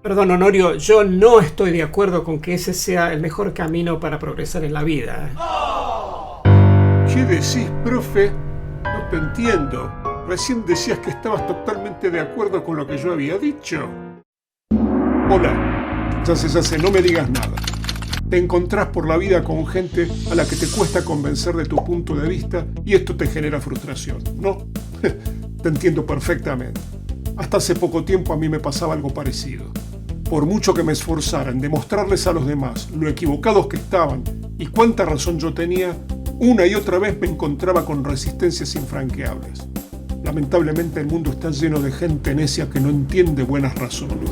Perdón, Honorio, yo no estoy de acuerdo con que ese sea el mejor camino para progresar en la vida. ¿Qué decís, profe? No te entiendo. Recién decías que estabas totalmente de acuerdo con lo que yo había dicho. Hola. Ya sé, no me digas nada. Te encontrás por la vida con gente a la que te cuesta convencer de tu punto de vista y esto te genera frustración, ¿no? Te entiendo perfectamente. Hasta hace poco tiempo a mí me pasaba algo parecido. Por mucho que me esforzara en demostrarles a los demás lo equivocados que estaban y cuánta razón yo tenía, una y otra vez me encontraba con resistencias infranqueables. Lamentablemente el mundo está lleno de gente necia que no entiende buenas razones.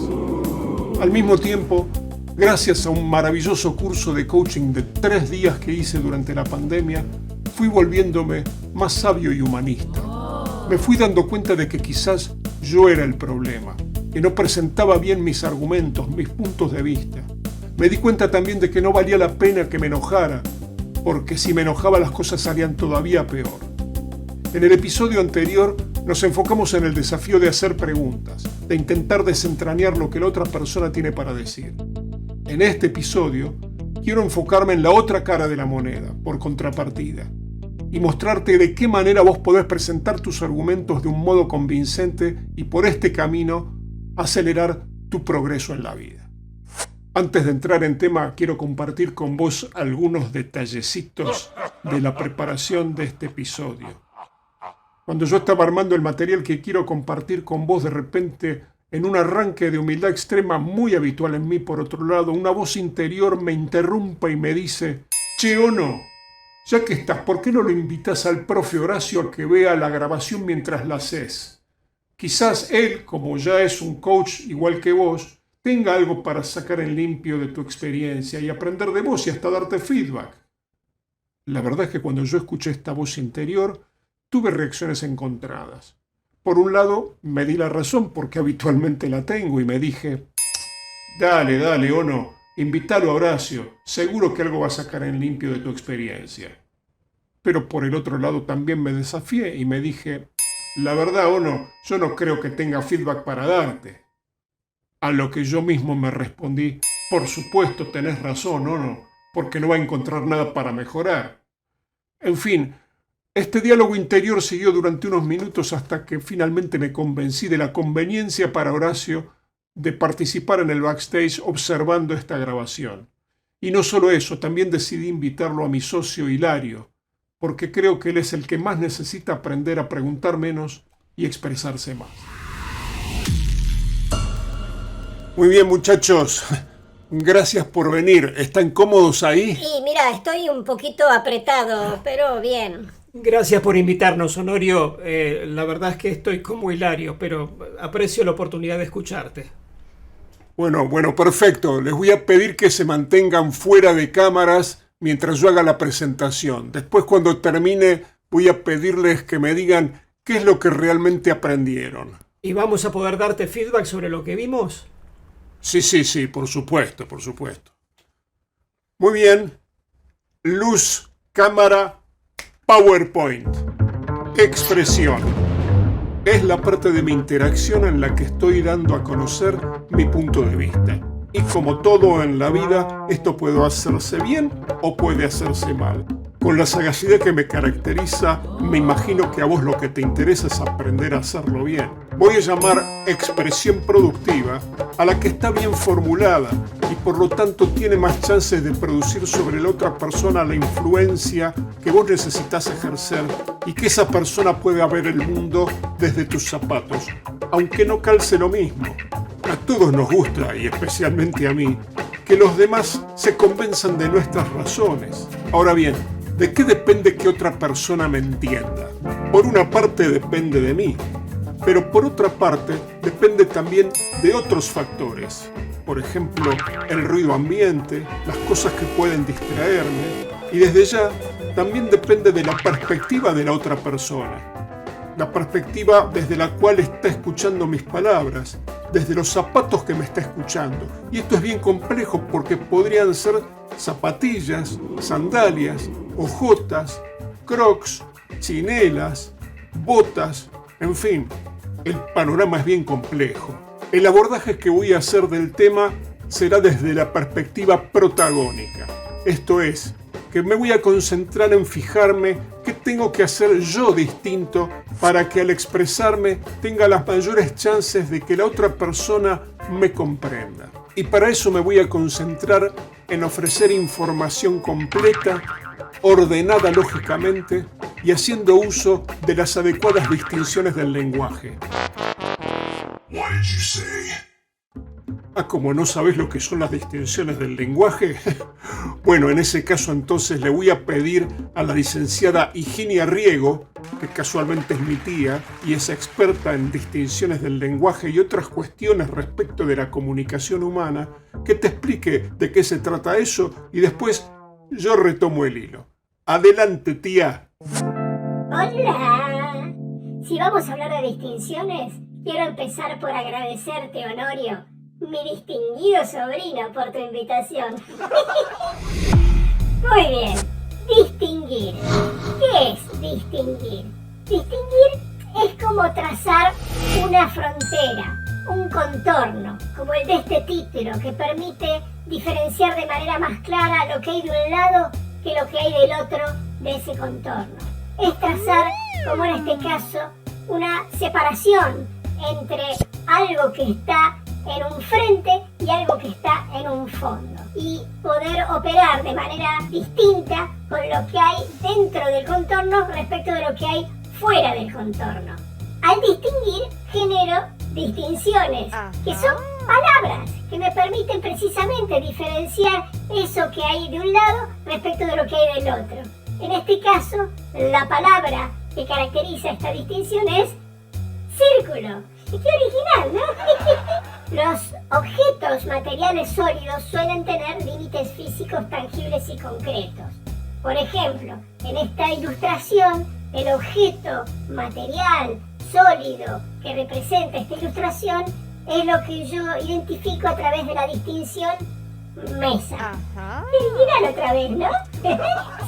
Al mismo tiempo, gracias a un maravilloso curso de coaching de 3 días que hice durante la pandemia, fui volviéndome más sabio y humanista. Me fui dando cuenta de que quizás yo era el problema, que no presentaba bien mis argumentos, mis puntos de vista. Me di cuenta también de que no valía la pena que me enojara, porque si me enojaba las cosas salían todavía peor. En el episodio anterior nos enfocamos en el desafío de hacer preguntas, de intentar desentrañar lo que la otra persona tiene para decir. En este episodio quiero enfocarme en la otra cara de la moneda, por contrapartida, y mostrarte de qué manera vos podés presentar tus argumentos de un modo convincente y por este camino acelerar tu progreso en la vida. Antes de entrar en tema, quiero compartir con vos algunos detallecitos de la preparación de este episodio. Cuando yo estaba armando el material que quiero compartir con vos, de repente, en un arranque de humildad extrema muy habitual en mí, por otro lado, una voz interior me interrumpe y me dice: «Che, Ono, ya que estás, ¿por qué no lo invitas al profe Horacio a que vea la grabación mientras la haces? Quizás él, como ya es un coach igual que vos, tenga algo para sacar en limpio de tu experiencia y aprender de vos y hasta darte feedback». La verdad es que cuando yo escuché esta voz interior, tuve reacciones encontradas. Por un lado, me di la razón porque habitualmente la tengo y me dije: Dale, Ono, invítalo a Horacio, seguro que algo va a sacar en limpio de tu experiencia. Pero por el otro lado también me desafié y me dije: la verdad, Ono, yo no creo que tenga feedback para darte. A lo que yo mismo me respondí: por supuesto tenés razón, Ono, porque no va a encontrar nada para mejorar. En fin, este diálogo interior siguió durante unos minutos hasta que finalmente me convencí de la conveniencia para Horacio de participar en el backstage observando esta grabación. Y no solo eso, también decidí invitarlo a mi socio Hilario, porque creo que él es el que más necesita aprender a preguntar menos y expresarse más. Muy bien, muchachos. Gracias por venir. ¿Están cómodos ahí? Y mira, estoy un poquito apretado, pero bien. Gracias por invitarnos, Honorio. La verdad es que estoy como Hilario, pero aprecio la oportunidad de escucharte. Bueno, perfecto. Les voy a pedir que se mantengan fuera de cámaras mientras yo haga la presentación. Después, cuando termine, voy a pedirles que me digan qué es lo que realmente aprendieron. ¿Y vamos a poder darte feedback sobre lo que vimos? Sí, por supuesto. Muy bien. Luz, cámara, PowerPoint. Expresión. Es la parte de mi interacción en la que estoy dando a conocer mi punto de vista. Y como todo en la vida, esto puede hacerse bien o puede hacerse mal. Con la sagacidad que me caracteriza, me imagino que a vos lo que te interesa es aprender a hacerlo bien. Voy a llamar expresión productiva a la que está bien formulada y por lo tanto tiene más chances de producir sobre la otra persona la influencia que vos necesitas ejercer y que esa persona pueda ver el mundo desde tus zapatos, aunque no calce lo mismo. A todos nos gusta, y especialmente a mí, que los demás se convenzan de nuestras razones. Ahora bien, ¿de qué depende que otra persona me entienda? Por una parte depende de mí, pero por otra parte depende también de otros factores. Por ejemplo, el ruido ambiente, las cosas que pueden distraerme, y desde ya también depende de la perspectiva de la otra persona. La perspectiva desde la cual está escuchando mis palabras, desde los zapatos que me está escuchando. Y esto es bien complejo porque podrían ser zapatillas, sandalias, ojotas, crocs, chinelas, botas, en fin, el panorama es bien complejo. El abordaje que voy a hacer del tema será desde la perspectiva protagónica. Esto es, que me voy a concentrar en fijarme qué tengo que hacer yo distinto para que al expresarme tenga las mayores chances de que la otra persona me comprenda. Y para eso me voy a concentrar en ofrecer información completa, ordenada lógicamente y haciendo uso de las adecuadas distinciones del lenguaje. ¿Como no sabes lo que son las distinciones del lenguaje? Bueno, en ese caso entonces le voy a pedir a la licenciada Higinia Riego, que casualmente es mi tía y es experta en distinciones del lenguaje y otras cuestiones respecto de la comunicación humana, que te explique de qué se trata eso y después yo retomo el hilo. Adelante, tía. Hola. Si vamos a hablar de distinciones, quiero empezar por agradecerte, Honorio, mi distinguido sobrino, por tu invitación. Muy bien, distinguir. ¿Qué es distinguir? Distinguir es como trazar una frontera, un contorno, como el de este título, que permite diferenciar de manera más clara lo que hay de un lado que lo que hay del otro de ese contorno. Es trazar, como en este caso, una separación entre algo que está en un frente y algo que está en un fondo, y poder operar de manera distinta con lo que hay dentro del contorno respecto de lo que hay fuera del contorno. Al distinguir, genero distinciones, que son palabras que me permiten precisamente diferenciar eso que hay de un lado respecto de lo que hay del otro. En este caso, la palabra que caracteriza esta distinción es círculo. ¡Qué original!, ¿no? Los objetos materiales sólidos suelen tener límites físicos tangibles y concretos. Por ejemplo, en esta ilustración, el objeto material sólido que representa esta ilustración es lo que yo identifico a través de la distinción mesa. Original otra vez, ¿no?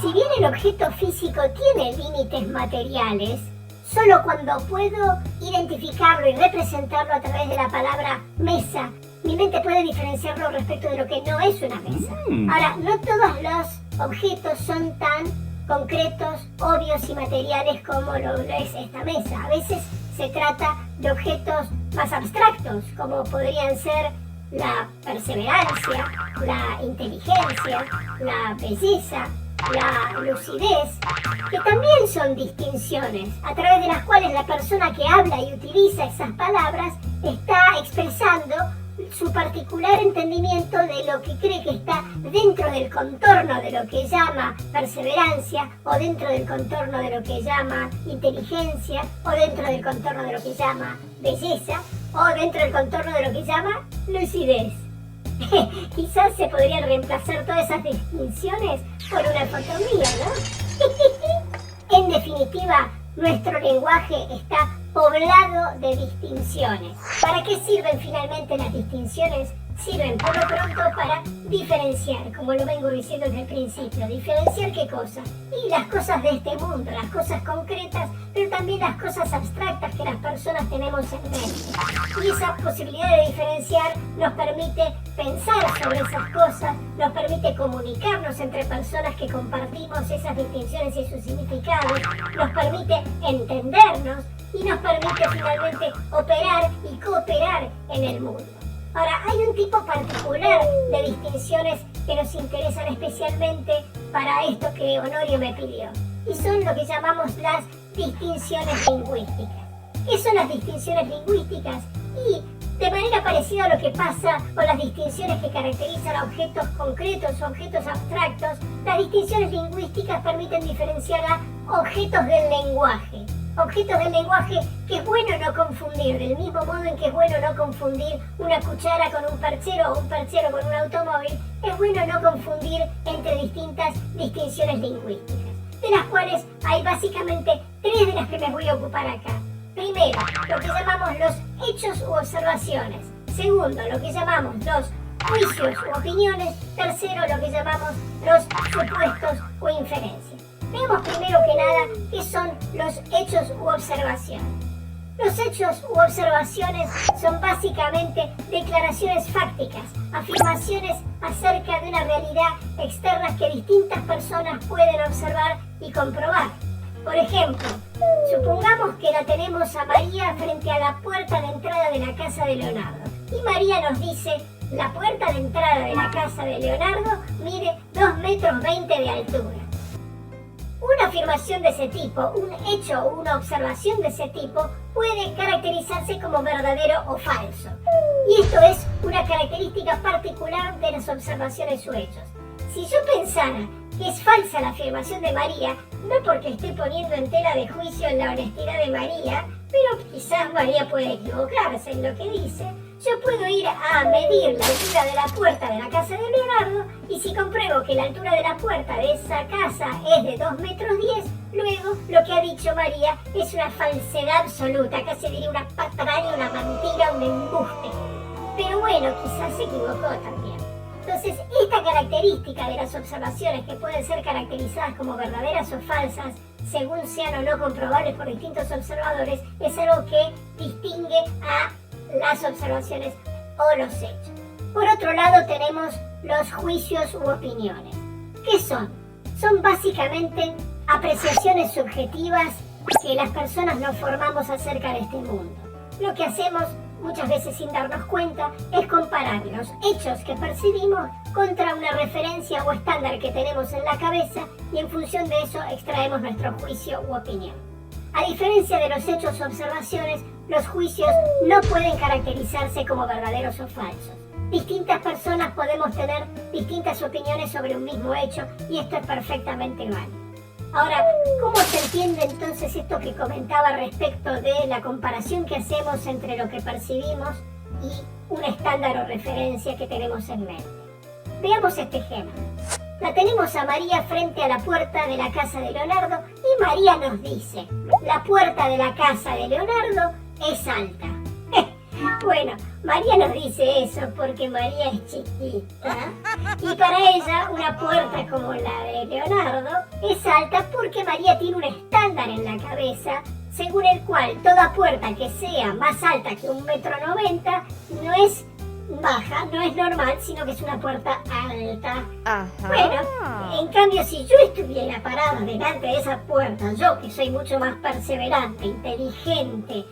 Si bien el objeto físico tiene límites materiales, solo cuando puedo identificarlo y representarlo a través de la palabra mesa, mi mente puede diferenciarlo respecto de lo que no es una mesa. Ahora, no todos los objetos son tan concretos, obvios y materiales como lo es esta mesa. A veces se trata de objetos más abstractos, como podrían ser la perseverancia, la inteligencia, la belleza, la lucidez, que también son distinciones a través de las cuales la persona que habla y utiliza esas palabras está expresando su particular entendimiento de lo que cree que está dentro del contorno de lo que llama perseverancia, o dentro del contorno de lo que llama inteligencia, o dentro del contorno de lo que llama belleza, o dentro del contorno de lo que llama lucidez. Quizás se podrían reemplazar todas esas distinciones por una fotomía, ¿no? En definitiva, nuestro lenguaje está poblado de distinciones. ¿Para qué sirven finalmente las distinciones? Sirven por lo pronto para diferenciar, como lo vengo diciendo desde el principio. ¿Diferenciar qué cosa? Y las cosas de este mundo, las cosas concretas, pero también las cosas abstractas que las personas tenemos en mente. Y esa posibilidad de diferenciar nos permite pensar sobre esas cosas, nos permite comunicarnos entre personas que compartimos esas distinciones y sus significados, nos permite entendernos y nos permite finalmente operar y cooperar en el mundo. Ahora, hay un tipo particular de distinciones que nos interesan especialmente para esto que Honorio me pidió, y son lo que llamamos las distinciones lingüísticas. ¿Qué son las distinciones lingüísticas? Y de manera parecida a lo que pasa con las distinciones que caracterizan a objetos concretos o objetos abstractos, las distinciones lingüísticas permiten diferenciar a objetos del lenguaje. Objetos del lenguaje que es bueno no confundir, del mismo modo en que es bueno no confundir una cuchara con un perchero o un perchero con un automóvil, es bueno no confundir entre distintas distinciones lingüísticas, de las cuales hay básicamente tres de las que me voy a ocupar acá. Primero, lo que llamamos los hechos u observaciones. Segundo, lo que llamamos los juicios u opiniones. Tercero, lo que llamamos los supuestos o inferencias. Veamos primero que nada qué son los hechos u observaciones. Los hechos u observaciones son básicamente declaraciones fácticas, afirmaciones acerca de una realidad externa que distintas personas pueden observar y comprobar. Por ejemplo, supongamos que la tenemos a María frente a la puerta de entrada de la casa de Leonardo. Y María nos dice, la puerta de entrada de la casa de Leonardo mide 2,20 metros de altura. Una afirmación de ese tipo, un hecho o una observación de ese tipo puede caracterizarse como verdadero o falso. Y esto es una característica particular de las observaciones o hechos. Si yo pensara que es falsa la afirmación de María, no porque esté poniendo en tela de juicio la honestidad de María, pero quizás María puede equivocarse en lo que dice, yo puedo ir a medir la altura de la puerta de la casa de Leonardo y si compruebo que la altura de la puerta de esa casa es de 2,10 metros, luego lo que ha dicho María es una falsedad absoluta, casi diría una patraña, una mentira, un embuste. Pero bueno, quizás se equivocó también. Entonces, esta característica de las observaciones que pueden ser caracterizadas como verdaderas o falsas, según sean o no comprobables por distintos observadores, es algo que distingue a las observaciones o los hechos. Por otro lado tenemos los juicios u opiniones. ¿Qué son? Son básicamente apreciaciones subjetivas que las personas nos formamos acerca de este mundo. Lo que hacemos muchas veces sin darnos cuenta es comparar los hechos que percibimos contra una referencia o estándar que tenemos en la cabeza y en función de eso extraemos nuestro juicio u opinión. A diferencia de los hechos o observaciones, los juicios no pueden caracterizarse como verdaderos o falsos. Distintas personas podemos tener distintas opiniones sobre un mismo hecho y esto es perfectamente válido. Ahora, ¿cómo se entiende entonces esto que comentaba respecto de la comparación que hacemos entre lo que percibimos y un estándar o referencia que tenemos en mente? Veamos este ejemplo. La tenemos a María frente a la puerta de la casa de Leonardo y María nos dice, la puerta de la casa de Leonardo es alta. Bueno, María nos dice eso porque María es chiquita y para ella una puerta como la de Leonardo es alta porque María tiene un estándar en la cabeza según el cual toda puerta que sea más alta que 1,90 metros no es baja, no es normal, sino que es una puerta alta. Ajá. Bueno, en cambio si yo estuviera parada delante de esa puerta, yo que soy mucho más perseverante, inteligente,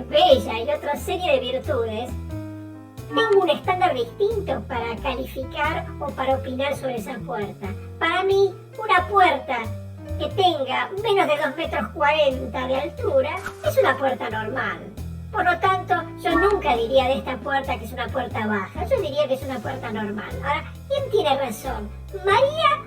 bella y otra serie de virtudes, tengo un estándar distinto para calificar o para opinar sobre esa puerta. Para mí, una puerta que tenga menos de 2,40 metros de altura es una puerta normal. Por lo tanto, yo nunca diría de esta puerta que es una puerta baja, yo diría que es una puerta normal. Ahora, ¿quién tiene razón? ¿María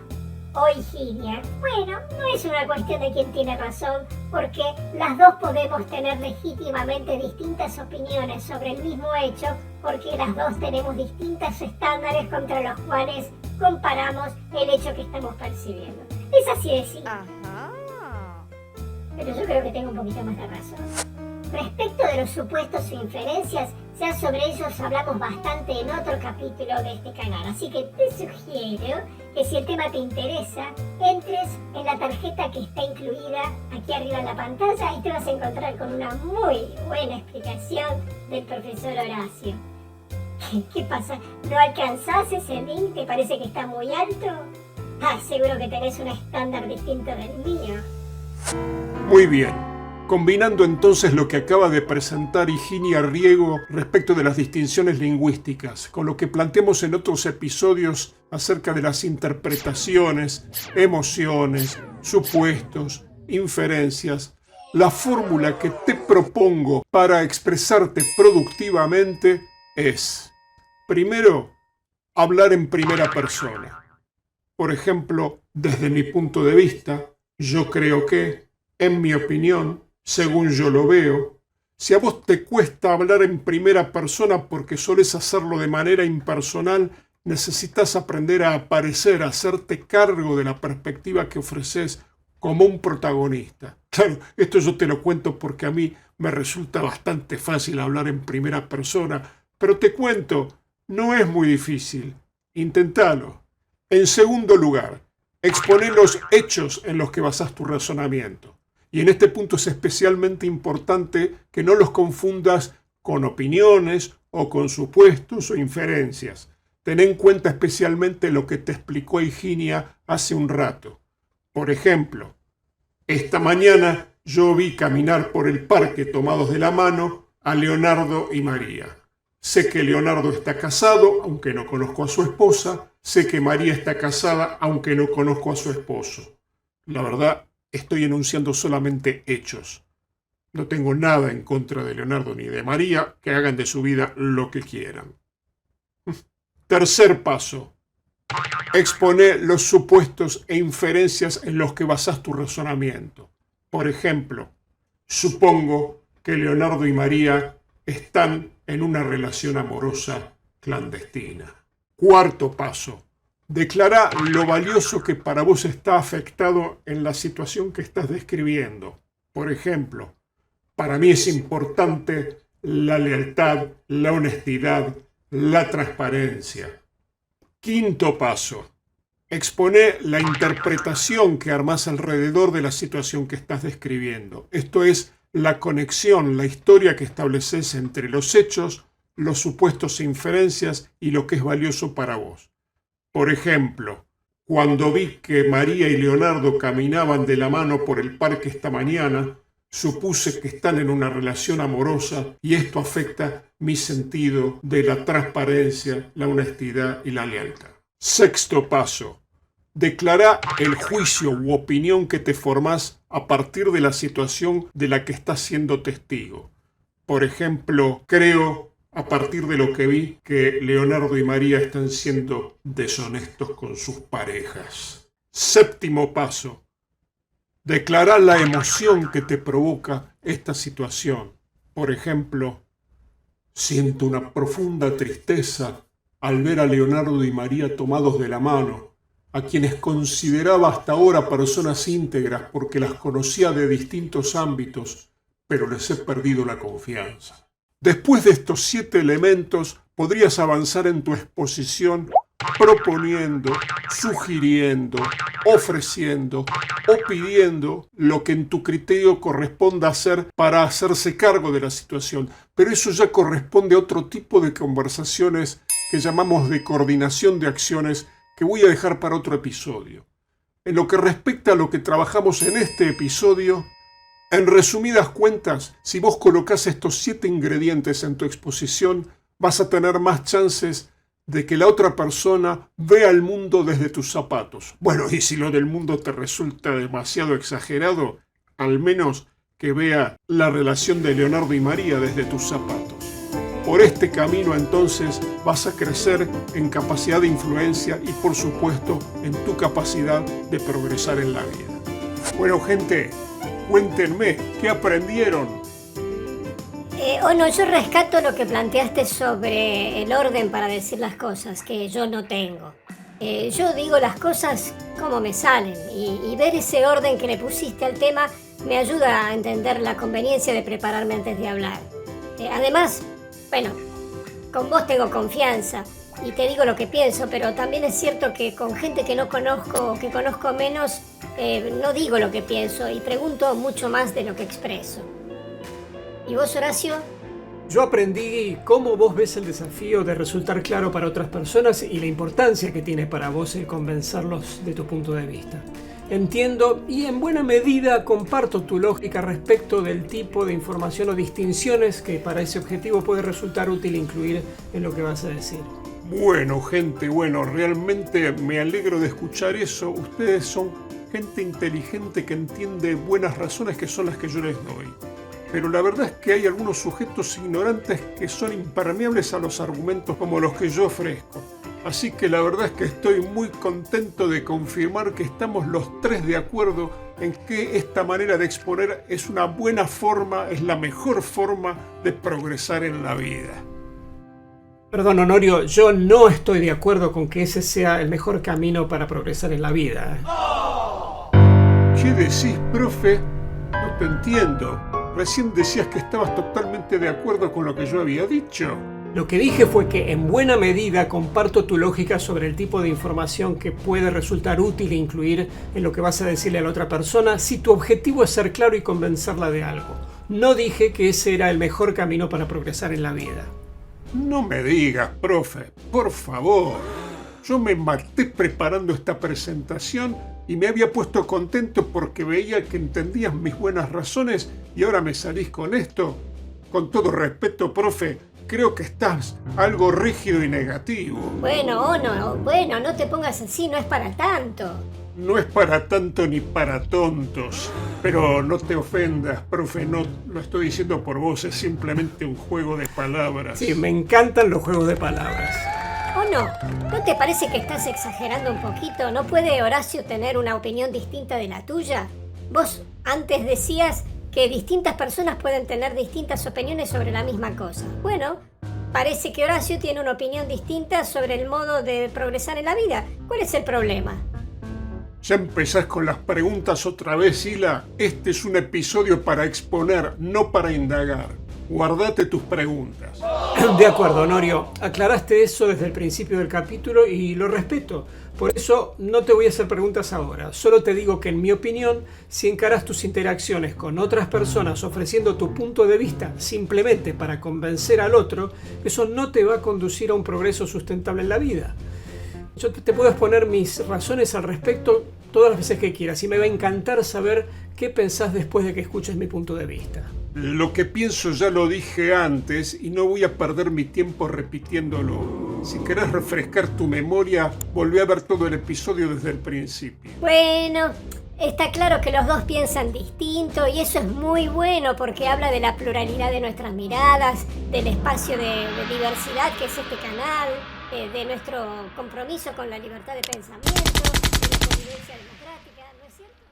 o Higinia? Bueno, no es una cuestión de quién tiene razón, porque las dos podemos tener legítimamente distintas opiniones sobre el mismo hecho, porque las dos tenemos distintos estándares contra los cuales comparamos el hecho que estamos percibiendo. Es así de simple. Pero yo creo que tengo un poquito más de razón. Respecto de los supuestos o inferencias, ya sobre ellos hablamos bastante en otro capítulo de este canal, así que te sugiero que si el tema te interesa, entres en la tarjeta que está incluida aquí arriba en la pantalla y te vas a encontrar con una muy buena explicación del profesor Horacio. ¿Qué pasa? ¿No alcanzás ese link? ¿Te parece que está muy alto? Seguro que tenés un estándar distinto del mío. Muy bien. Combinando entonces lo que acaba de presentar Higinia Riego respecto de las distinciones lingüísticas, con lo que planteamos en otros episodios acerca de las interpretaciones, emociones, supuestos, inferencias, la fórmula que te propongo para expresarte productivamente es, primero, hablar en primera persona. Por ejemplo, desde mi punto de vista, yo creo que, en mi opinión, según yo lo veo, si a vos te cuesta hablar en primera persona porque solés hacerlo de manera impersonal, necesitas aprender a aparecer, a hacerte cargo de la perspectiva que ofreces como un protagonista. Claro, esto yo te lo cuento porque a mí me resulta bastante fácil hablar en primera persona, pero te cuento, no es muy difícil. Intentalo. En segundo lugar, exponé los hechos en los que basás tu razonamiento. Y en este punto es especialmente importante que no los confundas con opiniones o con supuestos o inferencias. Ten en cuenta especialmente lo que te explicó Higinia hace un rato. Por ejemplo, esta mañana yo vi caminar por el parque tomados de la mano a Leonardo y María. Sé que Leonardo está casado, aunque no conozco a su esposa. Sé que María está casada, aunque no conozco a su esposo. La verdad, estoy enunciando solamente hechos. No tengo nada en contra de Leonardo ni de María, que hagan de su vida lo que quieran. Tercer paso. Expone los supuestos e inferencias en los que basás tu razonamiento. Por ejemplo, supongo que Leonardo y María están en una relación amorosa clandestina. Cuarto paso. Declara lo valioso que para vos está afectado en la situación que estás describiendo. Por ejemplo, para mí es importante la lealtad, la honestidad, la transparencia. Quinto paso. Expone la interpretación que armás alrededor de la situación que estás describiendo. Esto es la conexión, la historia que estableces entre los hechos, los supuestos e inferencias y lo que es valioso para vos. Por ejemplo, cuando vi que María y Leonardo caminaban de la mano por el parque esta mañana, supuse que están en una relación amorosa y esto afecta mi sentido de la transparencia, la honestidad y la lealtad. Sexto paso. Declara el juicio u opinión que te formás a partir de la situación de la que estás siendo testigo. Por ejemplo, creo, a partir de lo que vi, que Leonardo y María están siendo deshonestos con sus parejas. Séptimo paso. Declara la emoción que te provoca esta situación. Por ejemplo, siento una profunda tristeza al ver a Leonardo y María tomados de la mano, a quienes consideraba hasta ahora personas íntegras porque las conocía de distintos ámbitos, pero les he perdido la confianza. Después de estos 7 elementos, podrías avanzar en tu exposición proponiendo, sugiriendo, ofreciendo o pidiendo lo que en tu criterio corresponda hacer para hacerse cargo de la situación. Pero eso ya corresponde a otro tipo de conversaciones que llamamos de coordinación de acciones, que voy a dejar para otro episodio. En lo que respecta a lo que trabajamos en este episodio, en resumidas cuentas, si vos colocás estos 7 ingredientes en tu exposición, vas a tener más chances de que la otra persona vea el mundo desde tus zapatos. Bueno, y si lo del mundo te resulta demasiado exagerado, al menos que vea la relación de Leonardo y María desde tus zapatos. Por este camino entonces vas a crecer en capacidad de influencia y por supuesto en tu capacidad de progresar en la vida. Bueno, gente, cuéntenme, ¿qué aprendieron? Yo rescato lo que planteaste sobre el orden para decir las cosas, que yo no tengo. Yo digo las cosas como me salen y ver ese orden que le pusiste al tema me ayuda a entender la conveniencia de prepararme antes de hablar. Además, bueno, con vos tengo confianza y te digo lo que pienso, pero también es cierto que con gente que no conozco o que conozco menos, no digo lo que pienso y pregunto mucho más de lo que expreso. ¿Y vos, Horacio? Yo aprendí cómo vos ves el desafío de resultar claro para otras personas y la importancia que tiene para vos el convencerlos de tu punto de vista. Entiendo y en buena medida comparto tu lógica respecto del tipo de información o distinciones que para ese objetivo puede resultar útil incluir en lo que vas a decir. Bueno, gente, realmente me alegro de escuchar eso. Ustedes son gente inteligente que entiende buenas razones que son las que yo les doy. Pero la verdad es que hay algunos sujetos ignorantes que son impermeables a los argumentos como los que yo ofrezco. Así que la verdad es que estoy muy contento de confirmar que estamos los 3 de acuerdo en que esta manera de exponer es una buena forma, es la mejor forma de progresar en la vida. Perdón, Honorio, yo no estoy de acuerdo con que ese sea el mejor camino para progresar en la vida. ¿Qué decís, profe? No te entiendo. Recién decías que estabas totalmente de acuerdo con lo que yo había dicho. Lo que dije fue que en buena medida comparto tu lógica sobre el tipo de información que puede resultar útil e incluir en lo que vas a decirle a la otra persona si tu objetivo es ser claro y convencerla de algo. No dije que ese era el mejor camino para progresar en la vida. No me digas, profe, por favor. Yo me maté preparando esta presentación y me había puesto contento porque veía que entendías mis buenas razones y ahora me salís con esto. Con todo respeto, profe, creo que estás algo rígido y negativo. Bueno, no te pongas así, no es para tanto. No es para tanto ni para tontos. Pero no te ofendas, profe, no lo estoy diciendo por vos, es simplemente un juego de palabras. Sí, me encantan los juegos de palabras. ¿O no? ¿No te parece que estás exagerando un poquito? ¿No puede Horacio tener una opinión distinta de la tuya? Vos antes decías que distintas personas pueden tener distintas opiniones sobre la misma cosa. Bueno, parece que Horacio tiene una opinión distinta sobre el modo de progresar en la vida. ¿Cuál es el problema? Ya empezás con las preguntas otra vez, Hila. Este es un episodio para exponer, no para indagar. Guardate tus preguntas. De acuerdo, Honorio. Aclaraste eso desde el principio del capítulo y lo respeto. Por eso no te voy a hacer preguntas ahora. Solo te digo que en mi opinión, si encaras tus interacciones con otras personas ofreciendo tu punto de vista simplemente para convencer al otro, eso no te va a conducir a un progreso sustentable en la vida. Yo te puedo exponer mis razones al respecto todas las veces que quieras y me va a encantar saber qué pensás después de que escuches mi punto de vista. Lo que pienso ya lo dije antes y no voy a perder mi tiempo repitiéndolo. Si querés refrescar tu memoria, volvé a ver todo el episodio desde el principio. Bueno, está claro que los dos piensan distinto y eso es muy bueno porque habla de la pluralidad de nuestras miradas, del espacio de diversidad que es este canal, de nuestro compromiso con la libertad de pensamiento, de la convivencia democrática, ¿no es cierto?